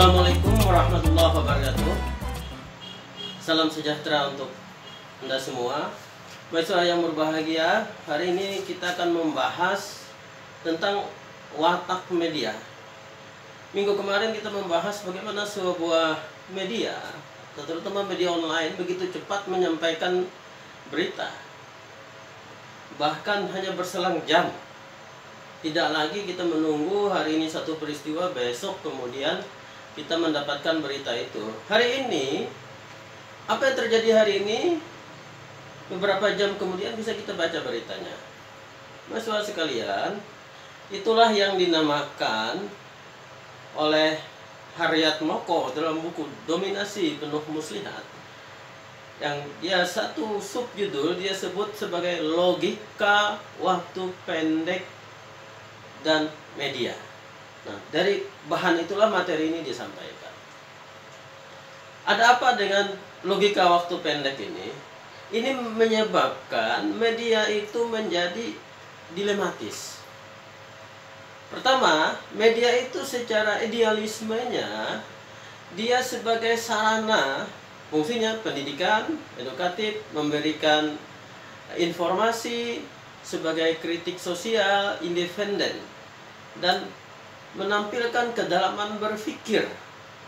Assalamualaikum warahmatullahi wabarakatuh. Salam sejahtera untuk Anda semua. Mahasiswa yang berbahagia, hari ini kita akan membahas tentang watak media. Minggu kemarin kita membahas bagaimana sebuah media, terutama media online, begitu cepat menyampaikan berita. Bahkan hanya berselang jam. Tidak lagi kita menunggu hari ini satu peristiwa, besok kemudian kita mendapatkan berita itu. Hari ini, apa yang terjadi hari ini, beberapa jam kemudian bisa kita baca beritanya. Mahasiswa sekalian, itulah yang dinamakan oleh Haryatmoko dalam buku Dominasi Penuh Muslihat, yang dia satu subjudul dia sebut sebagai logika waktu pendek dan media. Nah, dari bahan itulah materi ini disampaikan. Ada apa dengan logika waktu pendek ini? Ini menyebabkan media itu menjadi dilematis. Pertama, media itu secara idealismenya dia sebagai sarana, fungsinya pendidikan, edukatif, memberikan informasi, sebagai kritik sosial, independen, dan menampilkan kedalaman berpikir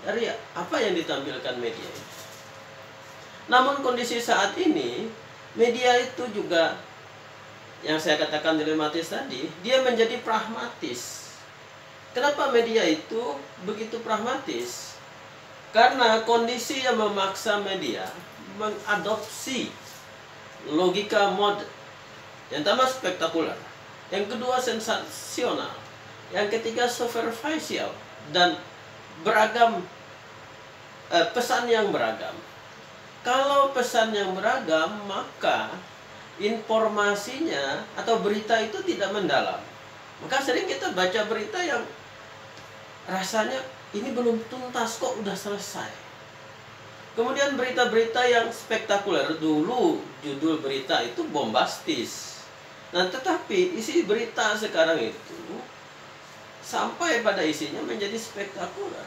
dari apa yang ditampilkan media itu. Namun kondisi saat ini, media itu juga, yang saya katakan dilematis tadi, dia menjadi pragmatis. Kenapa media itu begitu pragmatis? Karena kondisi yang memaksa media mengadopsi logika mode. Yang pertama spektakuler, yang kedua sensasional, yang ketiga superficial, dan beragam, pesan yang beragam. Kalau pesan yang beragam, maka informasinya atau berita itu tidak mendalam. Maka sering kita baca berita yang rasanya ini belum tuntas kok udah selesai. Kemudian berita-berita yang spektakuler, dulu judul berita itu bombastis. Nah, tetapi isi berita sekarang itu sampai pada isinya menjadi spektakuler.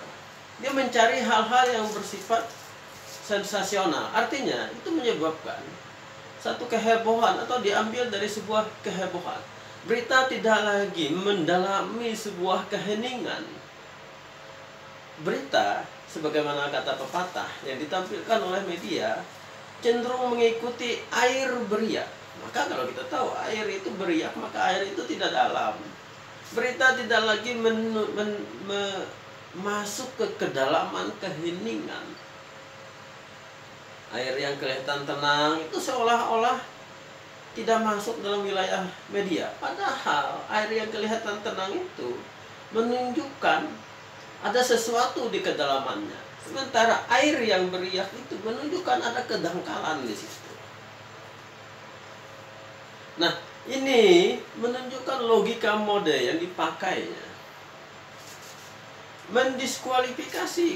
Dia mencari hal-hal yang bersifat sensasional. Artinya itu menyebabkan satu kehebohan atau diambil dari sebuah kehebohan. Berita tidak lagi mendalami sebuah keheningan. Berita, sebagaimana kata pepatah yang ditampilkan oleh media, cenderung mengikuti air beriak. Maka kalau kita tahu air itu beriak, maka air itu tidak dalam. Berita tidak lagi masuk ke kedalaman keheningan. Air yang kelihatan tenang itu seolah-olah tidak masuk dalam wilayah media. Padahal air yang kelihatan tenang itu menunjukkan ada sesuatu di kedalamannya. Sementara air yang beriak itu menunjukkan ada kedangkalan di situ. Nah, ini menunjukkan logika mode yang dipakainya. Mendiskualifikasi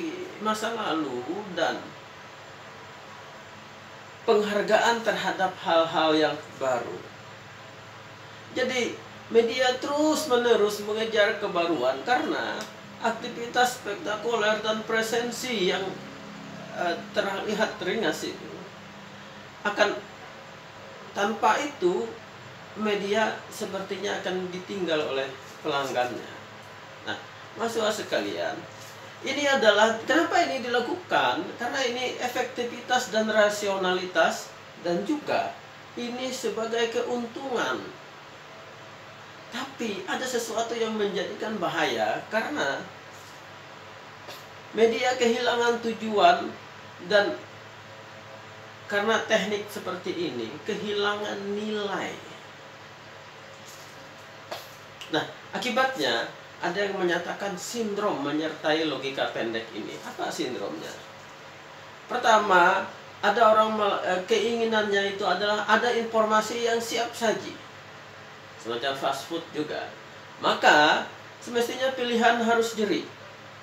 masa lalu dan penghargaan terhadap hal-hal yang baru. Jadi, media terus-menerus mengejar kebaruan karena aktivitas spektakuler dan presensi yang terlihat ringas itu akan, tanpa itu media sepertinya akan ditinggal oleh pelanggannya. Nah, mahasiswa sekalian, ini adalah kenapa ini dilakukan? Karena ini efektivitas dan rasionalitas, dan juga ini sebagai keuntungan. Tapi ada sesuatu yang menjadikan bahaya karena media kehilangan tujuan, dan karena teknik seperti ini kehilangan nilai. Nah, akibatnya ada yang menyatakan sindrom menyertai logika pendek ini. Apa sindromnya? Pertama, ada orang keinginannya itu adalah ada informasi yang siap saji, semacam fast food juga. Maka semestinya pilihan harus jeli.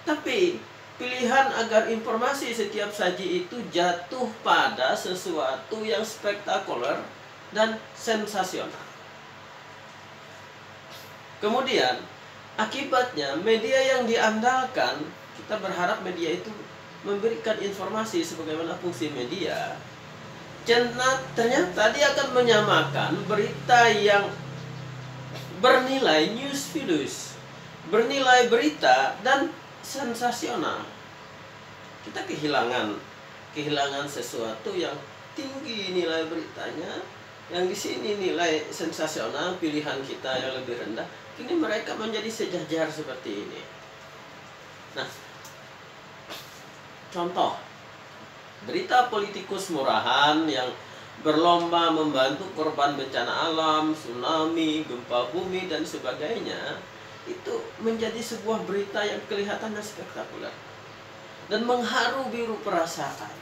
Tapi pilihan agar informasi setiap saji itu jatuh pada sesuatu yang spektakuler dan sensasional. Kemudian akibatnya media yang diandalkan kita berharap media itu memberikan informasi sebagaimana fungsi media. Ternyata dia akan menyamakan berita yang bernilai news virus, bernilai berita dan sensasional. Kita kehilangan sesuatu yang tinggi nilai beritanya, yang di sini nilai sensasional, pilihan kita yang lebih rendah. Kini mereka menjadi sejajar seperti ini. Nah, contoh berita politikus murahan yang berlomba membantu korban bencana alam, tsunami, gempa bumi dan sebagainya, itu menjadi sebuah berita yang kelihatannya spektakuler dan mengharu biru perasaan.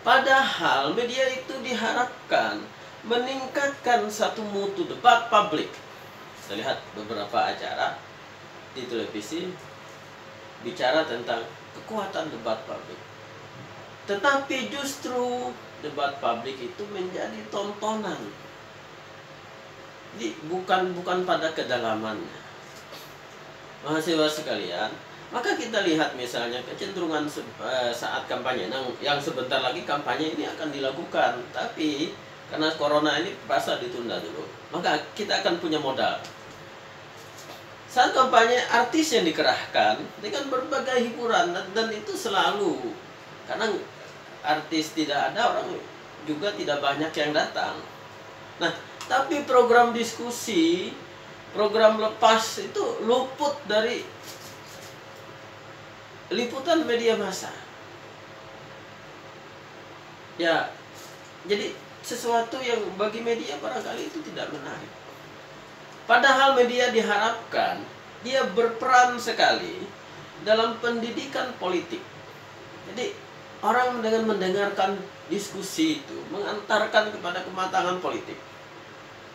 Padahal media itu diharapkan meningkatkan satu mutu debat publik. Kita lihat beberapa acara di televisi bicara tentang kekuatan debat publik. Tetapi justru debat publik itu menjadi tontonan. Bukan pada kedalamannya. Mahasiswa sekalian, maka kita lihat misalnya kecenderungan saat kampanye, yang sebentar lagi kampanye ini akan dilakukan, tapi karena corona ini terpaksa ditunda dulu, maka kita akan punya modal. Saat kampanye, artis yang dikerahkan dengan berbagai hiburan, dan itu selalu, karena artis tidak ada, orang juga tidak banyak yang datang. Nah, tapi program diskusi, program lepas itu luput dari liputan media massa. Ya, jadi sesuatu yang bagi media barangkali itu tidak menarik. Padahal media diharapkan dia berperan sekali dalam pendidikan politik. Jadi orang dengan mendengarkan diskusi itu mengantarkan kepada kematangan politik.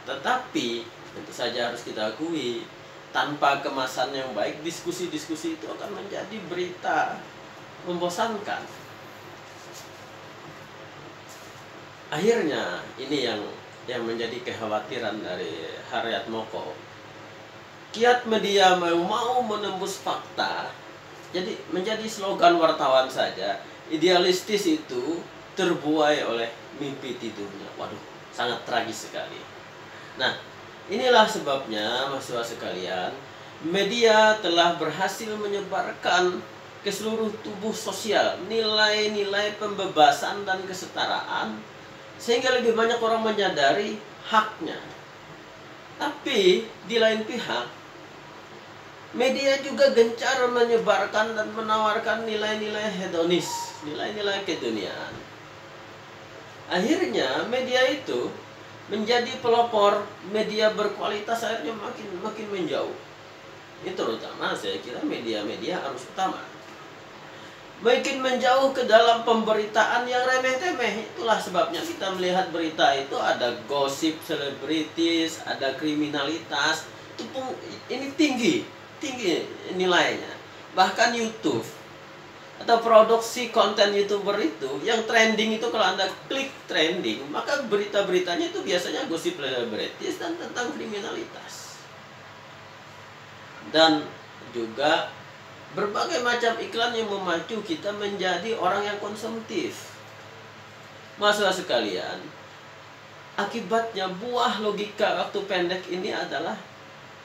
Tetapi tentu saja harus kita akui, tanpa kemasan yang baik, diskusi-diskusi itu akan menjadi berita membosankan. Akhirnya ini yang menjadi kekhawatiran dari Haryat Moko. Kiat media mau menembus fakta, jadi menjadi slogan wartawan saja. Idealistis itu terbuai oleh mimpi tidurnya. Waduh, sangat tragis sekali. Nah, inilah sebabnya mahasiswa sekalian, media telah berhasil menyebarkan ke seluruh tubuh sosial nilai-nilai pembebasan dan kesetaraan, sehingga lebih banyak orang menyadari haknya. Tapi di lain pihak, media juga gencar menyebarkan dan menawarkan nilai-nilai hedonis, nilai-nilai keduniaan. Akhirnya media itu menjadi pelopor, media berkualitas akhirnya makin menjauh. Itu terutama saya kira media-media arus utama. Makin menjauh ke dalam pemberitaan yang remeh-temeh. Itulah sebabnya kita melihat berita itu ada gosip selebritis, ada kriminalitas. Ini tinggi nilainya. Bahkan YouTube atau produksi konten YouTuber itu yang trending itu, kalau Anda klik trending, maka berita-beritanya itu biasanya gosip selebritis dan tentang kriminalitas. Dan juga berbagai macam iklan yang memacu kita menjadi orang yang konsumtif. Mahasiswa sekalian, akibatnya buah logika waktu pendek ini adalah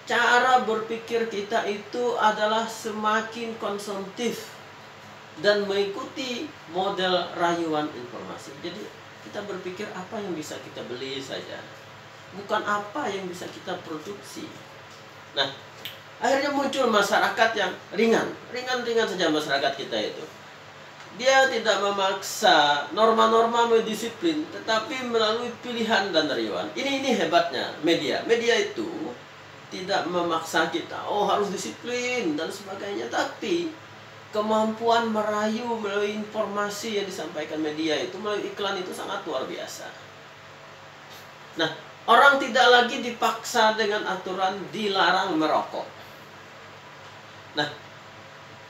cara berpikir kita itu adalah semakin konsumtif dan mengikuti model rayuan informasi. Jadi kita berpikir apa yang bisa kita beli saja, bukan apa yang bisa kita produksi. Nah, akhirnya muncul masyarakat yang ringan saja masyarakat kita itu. Dia tidak memaksa norma-norma disiplin, tetapi melalui pilihan dan rayuan. Ini hebatnya media. Media itu tidak memaksa kita, oh harus disiplin dan sebagainya, tapi kemampuan merayu melalui informasi yang disampaikan media itu, melalui iklan itu sangat luar biasa. Nah, orang tidak lagi dipaksa dengan aturan dilarang merokok. Nah,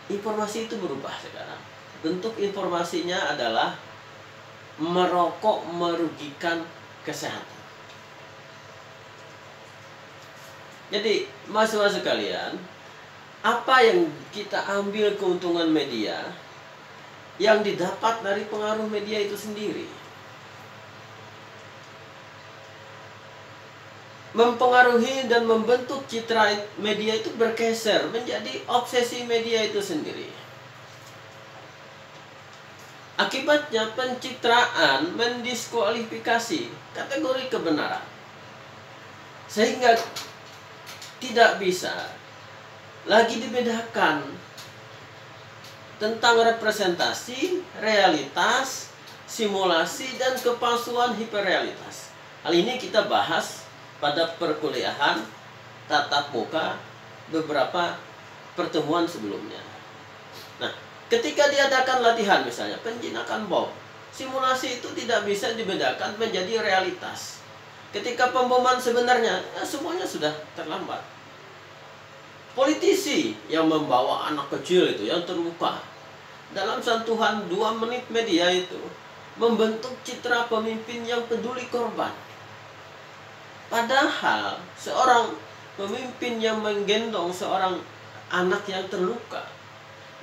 informasi itu berubah sekarang. Bentuk informasinya adalah merokok merugikan kesehatan. Jadi, mahasiswa sekalian, Apa yang kita ambil keuntungan media yang didapat dari pengaruh media itu sendiri. Mempengaruhi dan membentuk citra media itu bergeser menjadi obsesi media itu sendiri. Akibatnya pencitraan mendiskualifikasi kategori kebenaran, sehingga tidak bisa lagi dibedakan tentang representasi, realitas, simulasi, dan kepalsuan hiperrealitas. Hal ini kita bahas pada perkuliahan tatap muka beberapa pertemuan sebelumnya. Nah, ketika diadakan latihan misalnya penjinakan bom, simulasi itu tidak bisa dibedakan menjadi realitas. Ketika pemboman sebenarnya, semuanya sudah terlambat. Politisi yang membawa anak kecil itu yang terluka dalam sentuhan 2 menit media itu membentuk citra pemimpin yang peduli korban. Padahal seorang pemimpin yang menggendong seorang anak yang terluka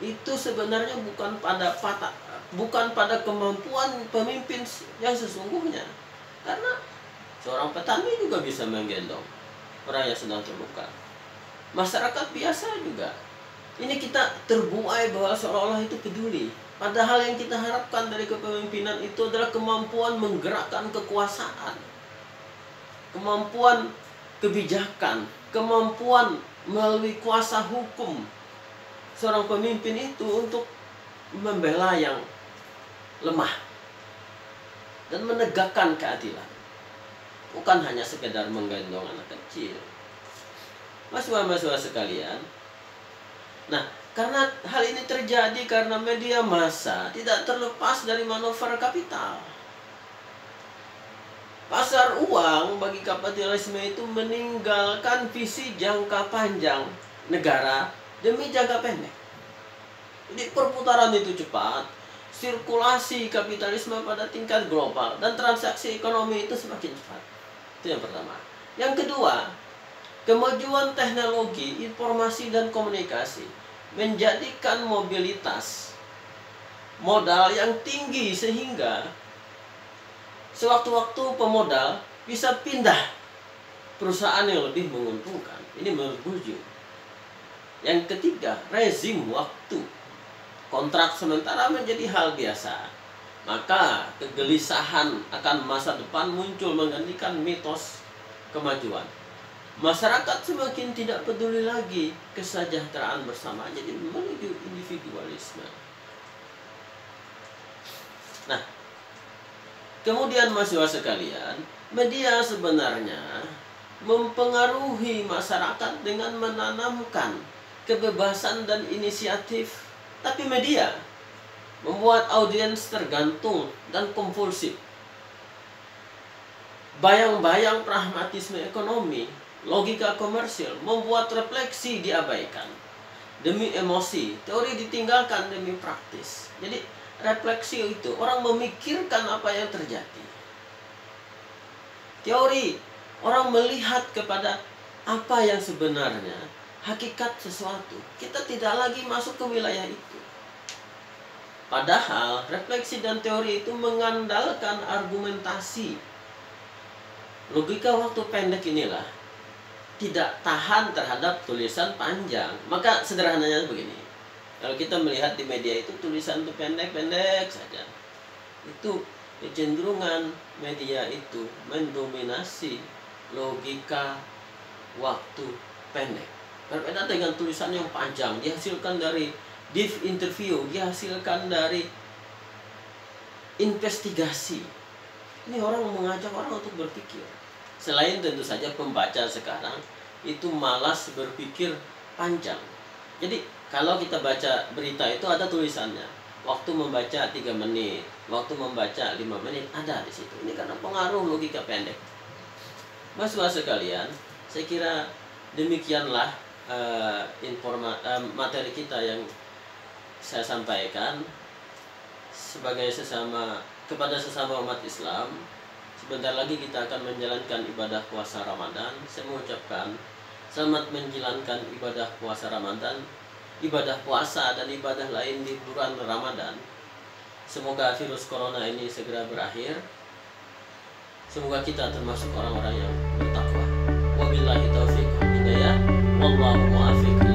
itu sebenarnya bukan pada kemampuan pemimpin yang sesungguhnya. Karena seorang petani juga bisa menggendong orang yang sedang terluka. Masyarakat biasa juga. Ini kita terbuai bahwa seolah-olah itu peduli. Padahal yang kita harapkan dari kepemimpinan itu adalah kemampuan menggerakkan kekuasaan, kemampuan kebijakan, kemampuan melalui kuasa hukum seorang pemimpin itu untuk membela yang lemah dan menegakkan keadilan. Bukan hanya sekedar menggendong anak kecil. Mahasiswa-mahasiswa sekalian, nah, karena hal ini terjadi karena media massa tidak terlepas dari manuver kapital. Pasar uang bagi kapitalisme itu meninggalkan visi jangka panjang negara demi jangka pendek. Jadi perputaran itu cepat, sirkulasi kapitalisme pada tingkat global, dan transaksi ekonomi itu semakin cepat. Itu yang pertama. Yang kedua, kemajuan teknologi, informasi, dan komunikasi menjadikan mobilitas modal yang tinggi sehingga sewaktu-waktu pemodal bisa pindah perusahaan yang lebih menguntungkan. Ini menurut Bourdieu. Yang ketiga, rezim waktu. Kontrak sementara menjadi hal biasa. Maka kegelisahan akan masa depan muncul menggantikan mitos kemajuan. Masyarakat semakin tidak peduli lagi kesejahteraan bersama, jadi menuju individualisme. Nah, kemudian mahasiswa sekalian, media sebenarnya mempengaruhi masyarakat dengan menanamkan kebebasan dan inisiatif, tapi media membuat audiens tergantung dan kompulsif. Bayang-bayang pragmatisme ekonomi, logika komersil membuat refleksi diabaikan demi emosi, teori ditinggalkan demi praktis. Jadi refleksi itu orang memikirkan apa yang terjadi. Teori, orang melihat kepada apa yang sebenarnya, hakikat sesuatu. Kita tidak lagi masuk ke wilayah itu. Padahal refleksi dan teori itu mengandalkan argumentasi. Logika waktu pendek inilah tidak tahan terhadap tulisan panjang. Maka sederhananya begini. Kalau kita melihat di media itu tulisan itu pendek-pendek saja. Itu kecenderungan media itu mendominasi logika waktu pendek. Berbeda dengan tulisan yang panjang, dihasilkan dari deep interview, dihasilkan dari investigasi. Ini orang mengajak orang untuk berpikir. Selain tentu saja pembaca sekarang itu malas berpikir panjang. Jadi kalau kita baca berita itu ada tulisannya. Waktu membaca 3 menit, waktu membaca 5 menit, ada di situ. Ini karena pengaruh logika pendek. Mahasiswa sekalian, saya kira demikianlah materi kita yang saya sampaikan kepada sesama umat Islam. Sebentar lagi kita akan menjalankan ibadah puasa Ramadan. Saya mengucapkan Selamat menjalankan ibadah puasa Ramadan, ibadah puasa dan ibadah lain di bulan Ramadan. Semoga virus corona ini segera berakhir. Semoga kita termasuk orang-orang yang bertakwa. Wabillahi taufiq wal hidayah. Wallahu muwaffiq.